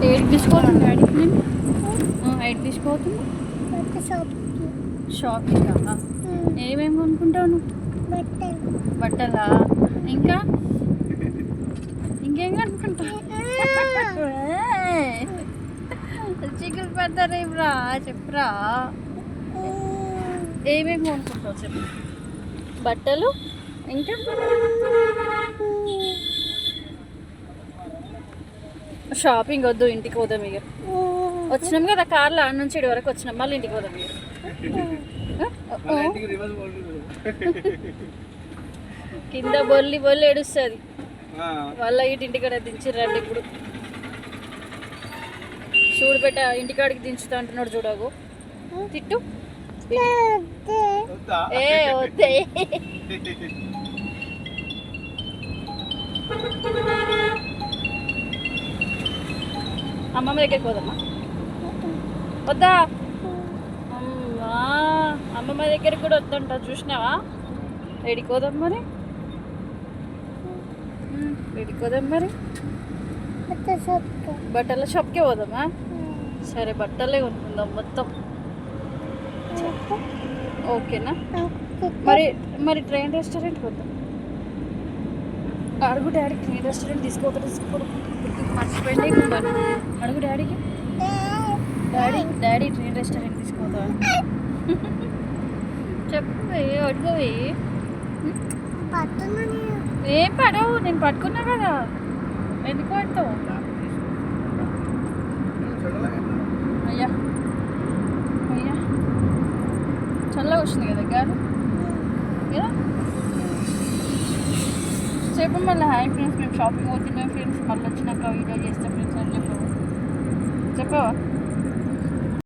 ఏడికి తీసుకోవాలి డాడీకి నేను ఎయిట్ తీసుకోవద్దు షాపింగ్ ఏమేమి కొనుక్కుంటావు నువ్వు బట్టలా ఇంకా ఇంకేం కొనుక్కుంటావు చిక్కులు పడతారా ఇవ్వరా చెప్పురా ఏమేమి కొనుక్కుంటావు చెప్పు బట్టలు ఇంకా షాపింగ్ వద్దు ఇంటికి పోదాం ఇక వచ్చినాం కదా కార్లో ఆడ నుంచి ఇటు వరకు వచ్చినాం మళ్ళీ ఇంటికి పోదాం ఇక కింద బొల్లి బొల్లి ఏడుస్తుంది వాళ్ళ ఇంటికాడ దించిర్రండి ఇప్పుడు చూడు పెట్ట ఇంటికాడికి దించుతా అంటున్నాడు చూడగు తిట్టు ఏ వద్దే అమ్మమ్మ దగ్గరికి పోదమ్మా వద్దా అమ్మమ్మ దగ్గరికి కూడా వద్దంట చూసినావా రెడీకి పోదాం మరి రెడీకి పోదాం మరి బట్టల షాప్కే పోదామా సరే బట్టలే కొనుక్కుందాం మొత్తం ఓకేనా మరి మరి ట్రైన్ రెస్టారెంట్కి వద్దాం అడుగు డాడీ ట్రైన్ రెస్టారెంట్ తీసుకో మర్చిపోయింది అడుగు డాడీకి డాడీ ట్రైన్ రెస్టారెంట్ తీసుకోదా చెప్పు అడుగువి ఏం పడవు నేను పట్టుకున్నా కదా ఎందుకు పడతావు అయ్యా అయ్యా చల్లగా వచ్చింది కదా గారు కదా చెప్పు మళ్ళీ హాయ్ ఫ్రెండ్స్ మేము షాపింగ్ పోతున్నాం ఫ్రెండ్స్ మళ్ళీ వచ్చినాక వీడియో చేస్తాం ఫ్రెండ్స్ అని చెప్పావా